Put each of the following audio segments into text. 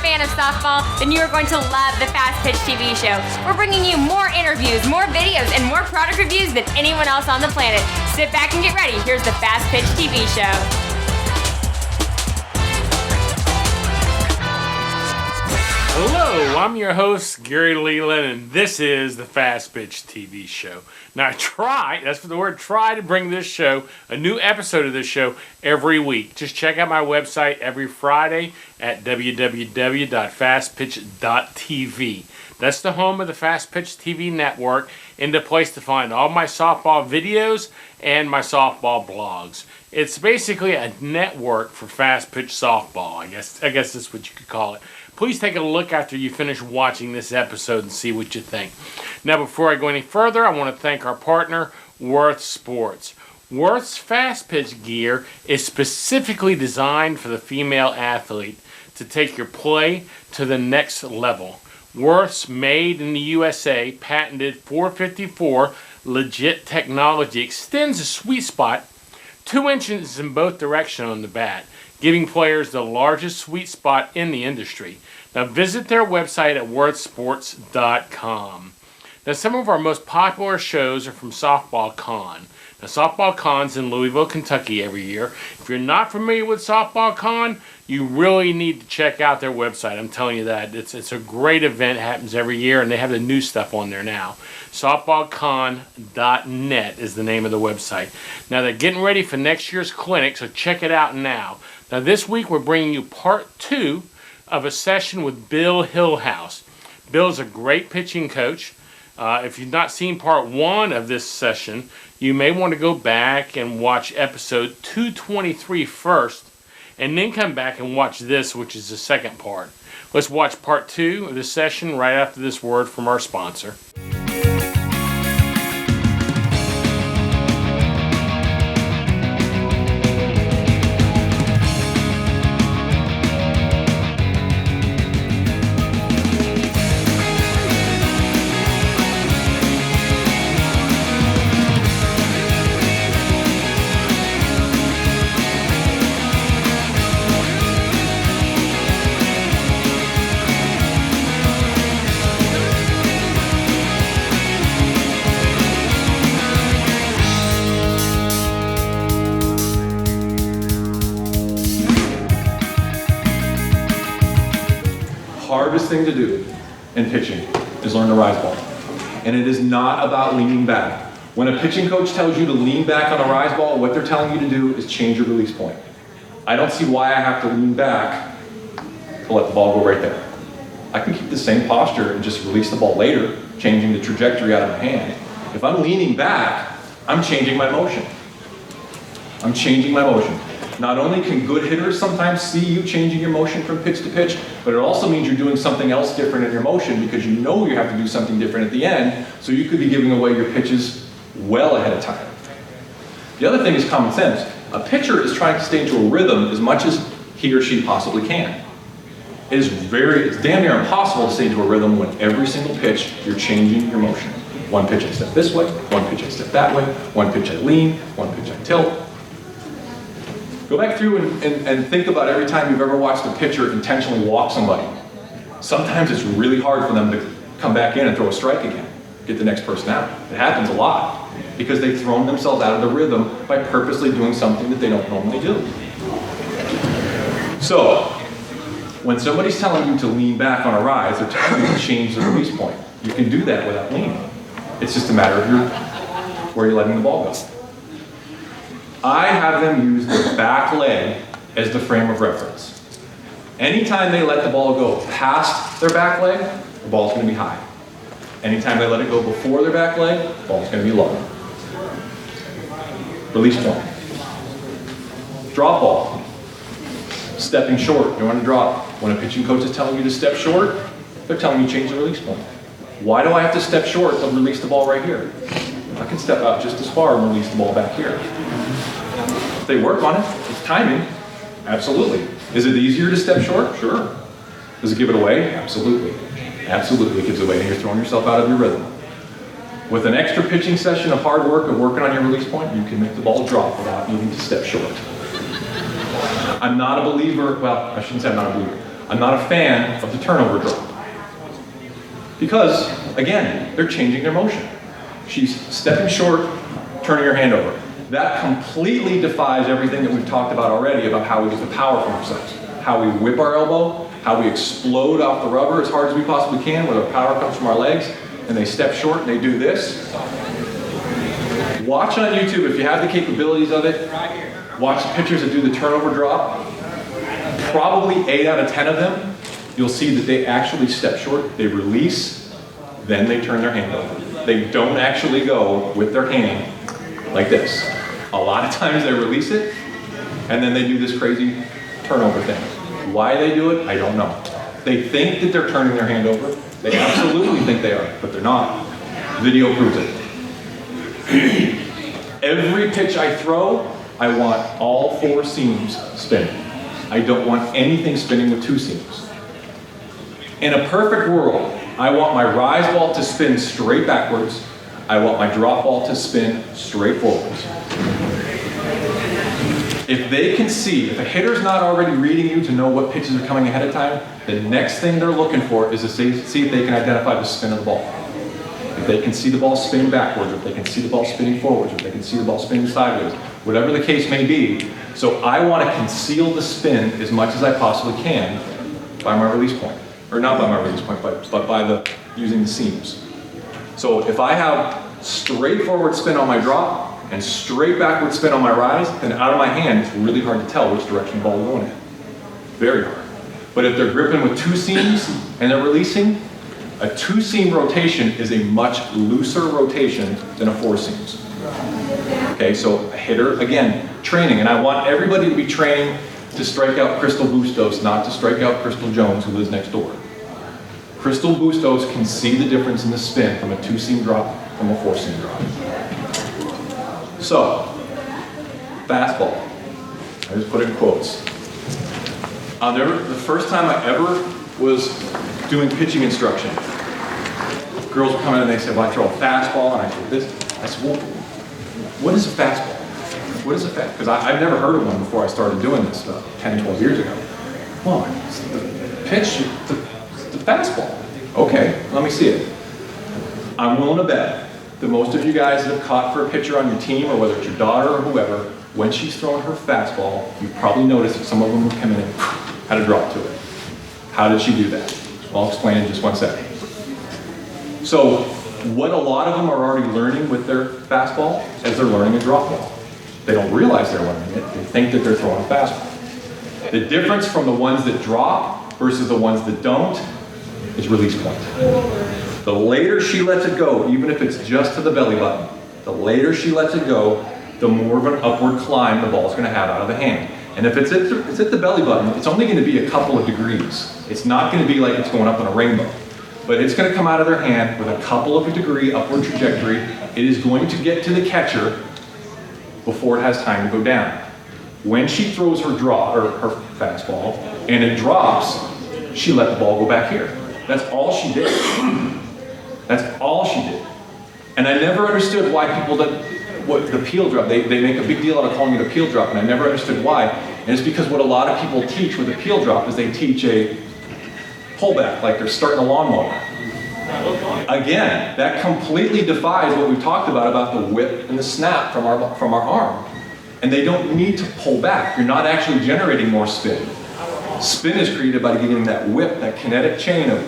fan of softball, then you are going to love the Fastpitch TV show. We're bringing you more interviews, more videos, and more product reviews than anyone else on the planet. Sit back and get ready. Here's the Fastpitch TV show. Hello, I'm your host, Gary Leland, and this is the Fastpitch TV show. Now, that's for the word try, to bring this show, a new episode of this show, every week. Just check out my website every Friday at www.fastpitch.tv. That's the home of the Fastpitch TV network and the place to find all my softball videos and my softball blogs. It's basically a network for Fastpitch softball, I guess that's what you could call it. Please take a look after you finish watching this episode and see what you think. Now, before I go any further, I want to thank our partner, Worth Sports. Worth's Fastpitch gear is specifically designed for the female athlete to take your play to the next level. Worth's made in the USA, patented 454 legit technology extends the sweet spot 2 inches in both directions on the bat, giving players the largest sweet spot in the industry. Now visit their website at worthsports.com. Now some of our most popular shows are from Softball Con. Now Softball Con's in Louisville, Kentucky every year. If you're not familiar with Softball Con, you really need to check out their website. I'm telling you that. It's a great event. It happens every year, and they have the new stuff on there now. Softballcon.net is the name of the website. Now they're getting ready for next year's clinic, so check it out now. Now this week we're bringing you part 2 of a session with Bill Hillhouse. Bill's a great pitching coach. If you've not seen part 1 of this session, you may want to go back and watch episode 223 first, and then come back and watch this, which is the second part. Let's watch part 2 of this session right after this word from our sponsor. Hardest thing to do in pitching is learn to rise ball. And it is not about leaning back. When a pitching coach tells you to lean back on a rise ball, what they're telling you to do is change your release point. I don't see why I have to lean back to let the ball go right there. I can keep the same posture and just release the ball later, changing the trajectory out of my hand. If I'm leaning back, I'm changing my motion. I'm changing my motion. Not only can good hitters sometimes see you changing your motion from pitch to pitch, but it also means you're doing something else different in your motion because you know you have to do something different at the end, so you could be giving away your pitches well ahead of time. The other thing is common sense. A pitcher is trying to stay into a rhythm as much as he or she possibly can. It's damn near impossible to stay into a rhythm when every single pitch you're changing your motion. One pitch I step this way, one pitch I step that way, one pitch I lean, one pitch I tilt. Go back through and think about every time you've ever watched a pitcher intentionally walk somebody. Sometimes it's really hard for them to come back in and throw a strike again, get the next person out. It happens a lot because they've thrown themselves out of the rhythm by purposely doing something that they don't normally do. So, when somebody's telling you to lean back on a rise, they're telling you to change the release point. You can do that without leaning. It's just a matter of where you're letting the ball go. I have them use the back leg as the frame of reference. Anytime they let the ball go past their back leg, the ball's going to be high. Anytime they let it go before their back leg, the ball's going to be low. Release point. Drop ball. Stepping short. You want to drop. When a pitching coach is telling you to step short, they're telling you to change the release point. Why do I have to step short to release the ball right here? I can step out just as far and release the ball back here. If they work on it, it's timing. Absolutely. Is it easier to step short? Sure. Does it give it away? Absolutely. Absolutely it gives it away, and you're throwing yourself out of your rhythm. With an extra pitching session of hard work of working on your release point, you can make the ball drop without needing to step short. I'm not a believer, well, I shouldn't say I'm not a believer. I'm not a fan of the turnover drop. Because, again, they're changing their motion. She's stepping short, turning her hand over. That completely defies everything that we've talked about already about how we get the power from ourselves. How we whip our elbow, how we explode off the rubber as hard as we possibly can, where the power comes from our legs, and they step short and they do this. Watch on YouTube if you have the capabilities of it. Watch the pitchers that do the turnover drop. Probably 8 out of 10 of them, you'll see that they actually step short, they release, then they turn their hand over. They don't actually go with their hand like this. A lot of times they release it, and then they do this crazy turnover thing. Why they do it, I don't know. They think that they're turning their hand over. They absolutely think they are, but they're not. Video proves it. Every pitch I throw, I want all 4 seams spinning. I don't want anything spinning with 2 seams. In a perfect world, I want my rise ball to spin straight backwards. I want my drop ball to spin straight forwards. If they can see, if a hitter's not already reading you to know what pitches are coming ahead of time, the next thing they're looking for is to see if they can identify the spin of the ball. If they can see the ball spinning backwards, or if they can see the ball spinning forwards, or if they can see the ball spinning sideways, whatever the case may be. So I want to conceal the spin as much as I possibly can by my release point. Or not by my release point, but by using the seams. So if I have straight forward spin on my drop, and straight backward spin on my rise, then out of my hand, it's really hard to tell which direction the ball is going in. Very hard. But if they're gripping with 2 seams and they're releasing, a 2-seam rotation is a much looser rotation than a 4 seams. Okay, so a hitter, again, training, and I want everybody to be training to strike out Crystal Bustos, not to strike out Crystal Jones, who lives next door. Crystal Bustos can see the difference in the spin from a 2-seam drop from a 4-seam drop. So, fastball. I just put it in quotes. The first time I ever was doing pitching instruction, girls would come in and they said, well, I throw a fastball, and I throw this. I said, well, what is a fastball? What is a fastball? Because I've never heard of one before I started doing this 10, 12 years ago. Well, it's the pitch, the fastball. Okay, let me see it. I'm willing to bet that most of you guys that have caught for a pitcher on your team, or whether it's your daughter or whoever, when she's throwing her fastball, you've probably noticed that some of them would come in and had a drop to it. How did she do that? I'll explain in just one second. So, what a lot of them are already learning with their fastball is they're learning a drop ball. They don't realize they're learning it. They think that they're throwing a fastball. The difference from the ones that drop versus the ones that don't is release point. The later she lets it go, even if it's just to the belly button, the later she lets it go, the more of an upward climb the ball's going to have out of the hand. And if it's at the belly button, it's only going to be a couple of degrees. It's not going to be like it's going up on a rainbow. But it's going to come out of their hand with a couple of a degree upward trajectory. It is going to get to the catcher before it has time to go down. When she throws her her fastball, and it drops, she let the ball go back here. That's all she did. That's all she did. And I never understood why people the peel drop, they make a big deal out of calling it a peel drop, and I never understood why. And it's because what a lot of people teach with a peel drop is they teach a pullback, like they're starting a lawnmower. Again, that completely defies what we've talked about the whip and the snap from our arm. And they don't need to pull back. You're not actually generating more spin. Spin is created by getting that whip, that kinetic chain of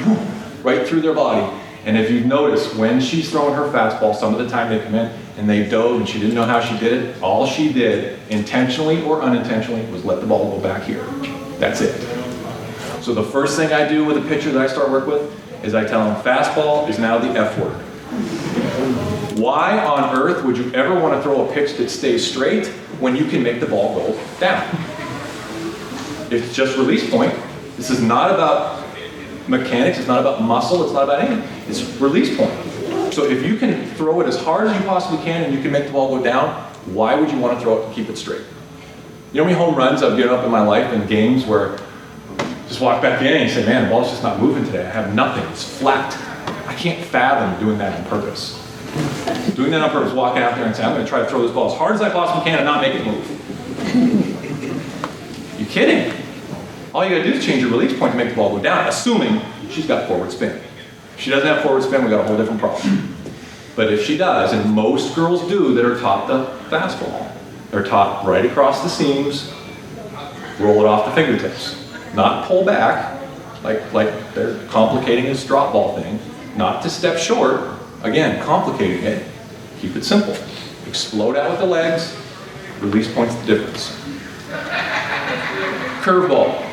whoop, right through their body. And if you've noticed, when she's throwing her fastball, some of the time they come in and they dove and she didn't know how she did it. All she did, intentionally or unintentionally, was let the ball go back here. That's it. So the first thing I do with a pitcher that I start work with is I tell them fastball is now the F word. Why on earth would you ever want to throw a pitch that stays straight when you can make the ball go down? It's just release point. This is not about mechanics, it's not about muscle, it's not about anything. It's release point. So if you can throw it as hard as you possibly can and you can make the ball go down, why would you want to throw it and keep it straight? You know how many home runs I've given up in my life in games where just walk back in and you say, man, the ball's just not moving today. I have nothing, it's flat. I can't fathom doing that on purpose. Doing that on purpose, walking out there and saying, I'm going to try to throw this ball as hard as I possibly can and not make it move. You kidding? All you gotta do is change your release point to make the ball go down, assuming she's got forward spin. If she doesn't have forward spin, we got a whole different problem. But if she does, and most girls do that are taught the fastball, they're taught right across the seams, roll it off the fingertips. Not pull back, like they're complicating this drop ball thing. Not to step short, again, complicating it. Keep it simple. Explode out with the legs, release point's the difference. Curveball.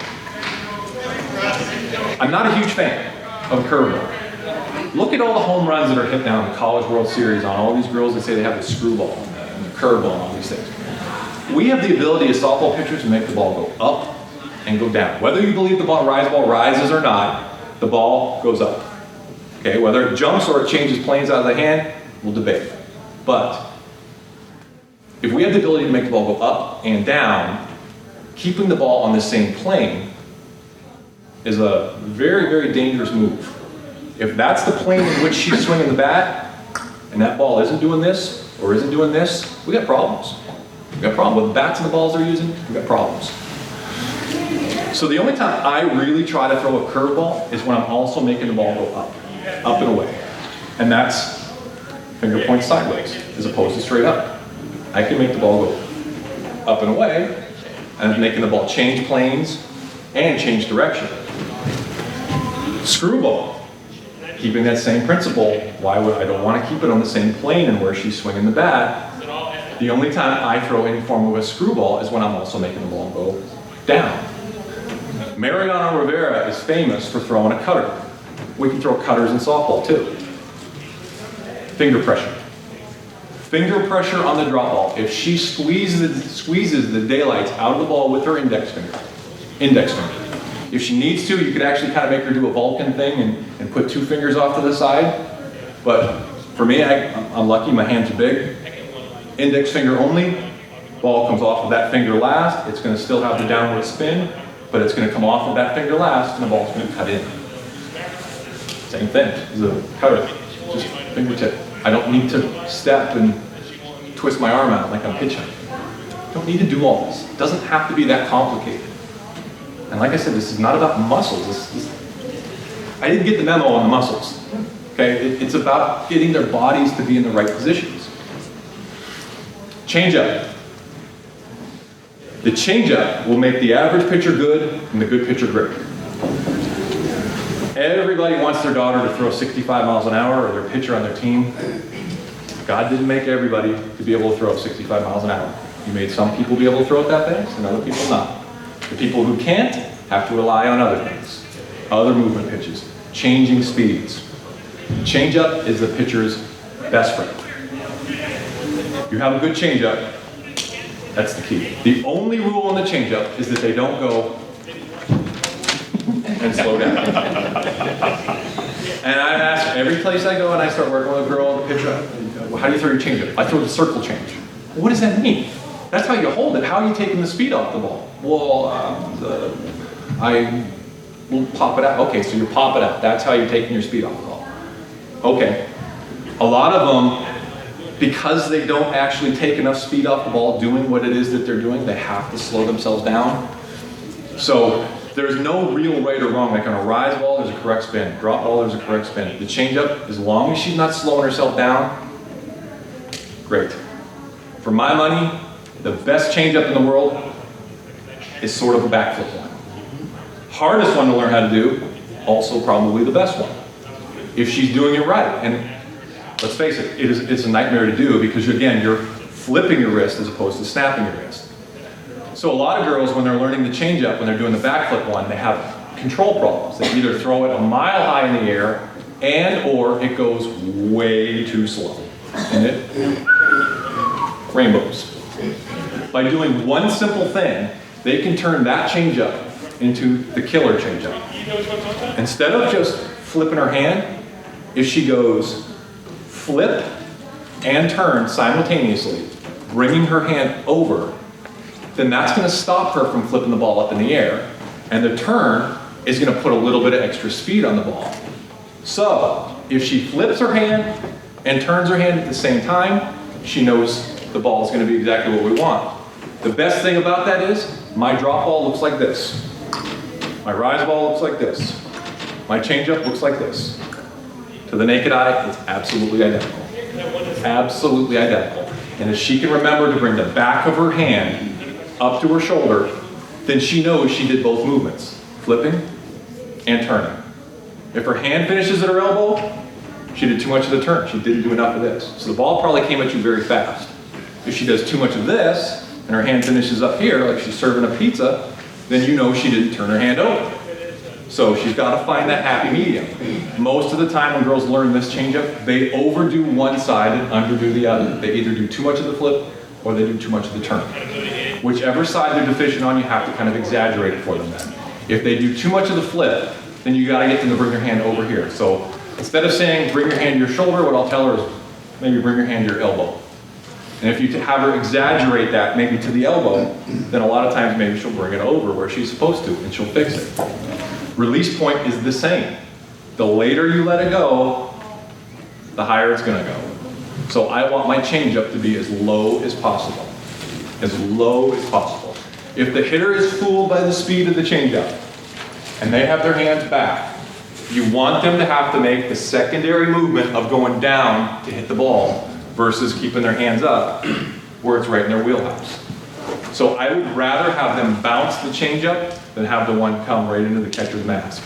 I'm not a huge fan of curveball. Look at all the home runs that are hit now in the College World Series on all these girls that say they have the screwball and the curveball and all these things. We have the ability as softball pitchers to make the ball go up and go down. Whether you believe the ball rises or not, the ball goes up. Okay, whether it jumps or it changes planes out of the hand, we'll debate. But if we have the ability to make the ball go up and down, keeping the ball on the same plane is a very, very dangerous move. If that's the plane in which she's swinging the bat, and that ball isn't doing this or isn't doing this, we got problems. We got problems. With the bats and the balls they're using, we got problems. So the only time I really try to throw a curveball is when I'm also making the ball go up and away. And that's finger point sideways, as opposed to straight up. I can make the ball go up and away, and I'm making the ball change planes and change direction. Screwball. Keeping that same principle, why would I don't want to keep it on the same plane and where she's swinging the bat. The only time I throw any form of a screwball is when I'm also making the ball go down. Mariano Rivera is famous for throwing a cutter. We can throw cutters in softball too. Finger pressure. Finger pressure on the drop ball. If she squeezes the daylights out of the ball with her index finger. If she needs to, you could actually kind of make her do a Vulcan thing and put two fingers off to the side. But for me, I'm lucky, my hands are big. Index finger only. Ball comes off of that finger last. It's going to still have the downward spin, but it's going to come off of that finger last, and the ball's going to cut in. Same thing as a cutter, just fingertip. I don't need to step and twist my arm out like I'm pitching. Don't need to do all this. It doesn't have to be that complicated. And like I said, this is not about muscles. I didn't get the memo on the muscles. Okay, it's about getting their bodies to be in the right positions. Changeup. The changeup will make the average pitcher good and the good pitcher great. Everybody wants their daughter to throw 65 miles an hour or their pitcher on their team. God didn't make everybody to be able to throw 65 miles an hour. He made some people be able to throw it that fast and other people not. The people who can't have to rely on other things, other movement pitches, changing speeds. Changeup is the pitcher's best friend. You have a good changeup, that's the key. The only rule on the changeup is that they don't go and slow down. And I ask every place I go and I start working with a girl, the pitcher, how do you throw your changeup? I throw the circle change. Well, what does that mean? That's how you hold it. How are you taking the speed off the ball? Well, I will pop it out. Okay, so you pop it out. That's how you're taking your speed off the ball. Okay. A lot of them, because they don't actually take enough speed off the ball doing what it is that they're doing, they have to slow themselves down. So there's no real right or wrong. Like on a rise ball, there's a correct spin. Drop ball, there's a correct spin. The changeup, as long as she's not slowing herself down, great. For my money, the best changeup in the world is sort of a backflip one. Hardest one to learn how to do, also probably the best one. If she's doing it right. And let's face it, it's a nightmare to do because again, you're flipping your wrist as opposed to snapping your wrist. So a lot of girls, when they're learning the changeup, when they're doing the backflip one, they have control problems. They either throw it a mile high in the air and or it goes way too slow. And it rainbows. By doing one simple thing, they can turn that changeup into the killer changeup. Instead of just flipping her hand, if she goes flip and turn simultaneously, bringing her hand over, then that's going to stop her from flipping the ball up in the air, and the turn is going to put a little bit of extra speed on the ball. So, if she flips her hand and turns her hand at the same time, she knows the ball is going to be exactly what we want. The best thing about that is, my drop ball looks like this. My rise ball looks like this. My changeup looks like this. To the naked eye, it's absolutely identical. Absolutely identical. And if she can remember to bring the back of her hand up to her shoulder, then she knows she did both movements, flipping and turning. If her hand finishes at her elbow, she did too much of the turn. She didn't do enough of this. So the ball probably came at you very fast. If she does too much of this, and her hand finishes up here, like she's serving a pizza, then you know she didn't turn her hand over. So she's got to find that happy medium. Most of the time when girls learn this changeup, they overdo one side and underdo the other. They either do too much of the flip or they do too much of the turn. Whichever side they're deficient on, you have to kind of exaggerate it for them then. If they do too much of the flip, then you got to get them to bring their hand over here. So instead of saying bring your hand to your shoulder, what I'll tell her is maybe bring your hand to your elbow. And if you have her exaggerate that maybe to the elbow, then a lot of times maybe she'll bring it over where she's supposed to and she'll fix it. Release point is the same. The later you let it go, the higher it's gonna go. So I want my changeup to be as low as possible. As low as possible. If the hitter is fooled by the speed of the changeup and they have their hands back, you want them to have to make the secondary movement of going down to hit the ball versus keeping their hands up where it's right in their wheelhouse. So I would rather have them bounce the changeup than have the one come right into the catcher's mask.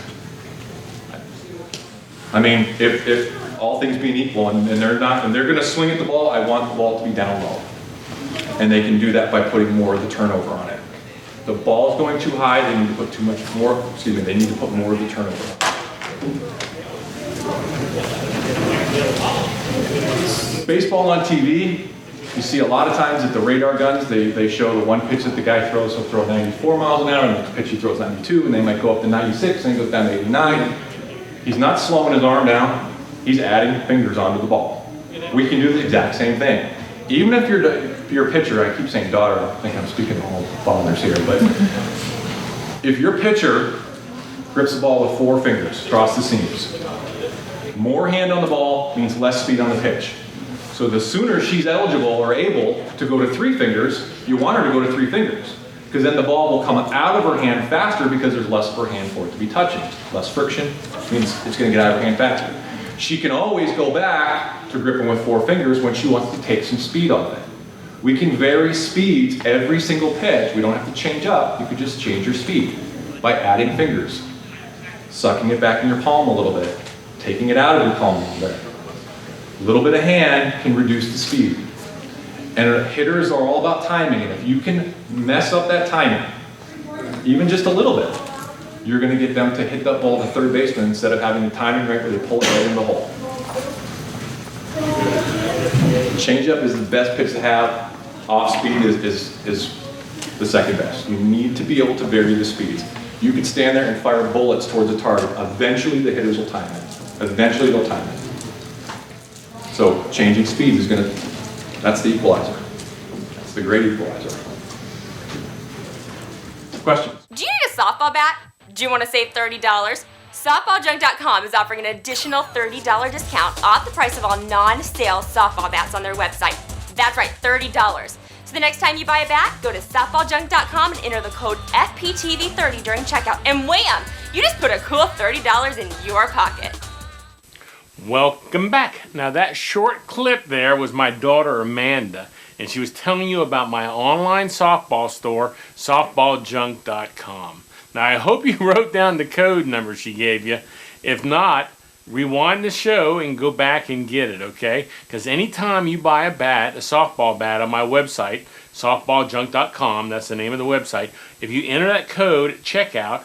I mean, if all things being equal and they're going to swing at the ball, I want the ball to be down low. And they can do that by putting more of the turnover on it. The ball's going too high, they need to put they need to put more of the turnover on. Baseball on TV, you see a lot of times at the radar guns, they show the one pitch that the guy throws, he'll throw 94 miles an hour, and the next pitch he throws 92, and they might go up to 96, and he goes down to 89. He's not slowing his arm down, he's adding fingers onto the ball. We can do the exact same thing. Even if your pitcher, I keep saying daughter, I think I'm speaking to all fathers here, but if your pitcher grips the ball with 4 fingers across the seams, more hand on the ball means less speed on the pitch. So the sooner she's eligible or able to go to 3 fingers, you want her to go to 3 fingers. Because then the ball will come out of her hand faster because there's less of her hand for it to be touching. Less friction means it's going to get out of her hand faster. She can always go back to gripping with 4 fingers when she wants to take some speed off it. We can vary speeds every single pitch. We don't have to change up. You could just change your speed by adding fingers. Sucking it back in your palm a little bit. Taking it out of your palm a little bit. A little bit of hand can reduce the speed. And hitters are all about timing. And if you can mess up that timing, even just a little bit, you're going to get them to hit that ball to third baseman instead of having the timing right where they pull it right in the hole. Changeup is the best pitch to have. Off speed is the second best. You need to be able to vary the speeds. You can stand there and fire bullets towards a target. Eventually the hitters will time it. Eventually they'll time it. So changing speeds is going to, that's the equalizer. That's the great equalizer. Questions? Do you need a softball bat? Do you want to save $30? SoftballJunk.com is offering an additional $30 discount off the price of all non-sale softball bats on their website. That's right, $30. So the next time you buy a bat, go to SoftballJunk.com and enter the code FPTV30 during checkout. And wham! You just put a cool $30 in your pocket. Welcome back. Now that short clip there was my daughter Amanda, and she was telling you about my online softball store, softballjunk.com. Now I hope you wrote down the code number she gave you. If not, rewind the show and go back and get it, okay? Because anytime you buy a bat, a softball bat on my website, softballjunk.com, that's the name of the website, if you enter that code at checkout,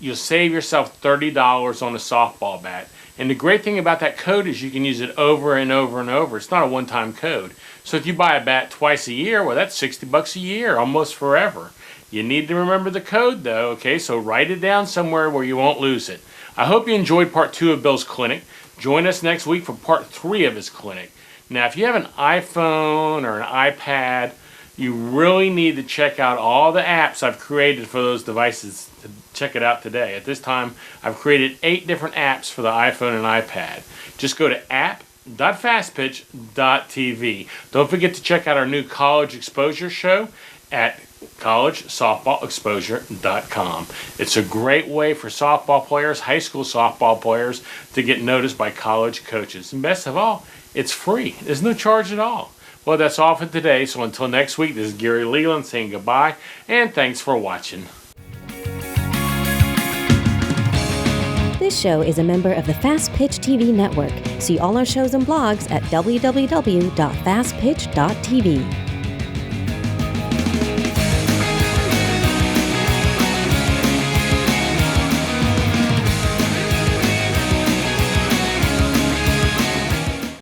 you'll save yourself $30 on a softball bat. And the great thing about that code is you can use it over and over and over. It's not a one-time code. So if you buy a bat twice a year, well, that's $60 a year, almost forever. You need to remember the code, though, okay? So write it down somewhere where you won't lose it. I hope you enjoyed part 2 of Bill's clinic. Join us next week for part 3 of his clinic. Now, if you have an iPhone or an iPad, you really need to check out all the apps I've created for those devices to check it out today. At this time, I've created 8 different apps for the iPhone and iPad. Just go to app.fastpitch.tv. Don't forget to check out our new college exposure show at collegesoftballexposure.com. It's a great way for softball players, high school softball players, to get noticed by college coaches. And best of all, it's free. There's no charge at all. Well, that's all for today. So until next week, this is Gary Leland saying goodbye, and thanks for watching. This show is a member of the Fastpitch TV network. See all our shows and blogs at www.fastpitch.tv.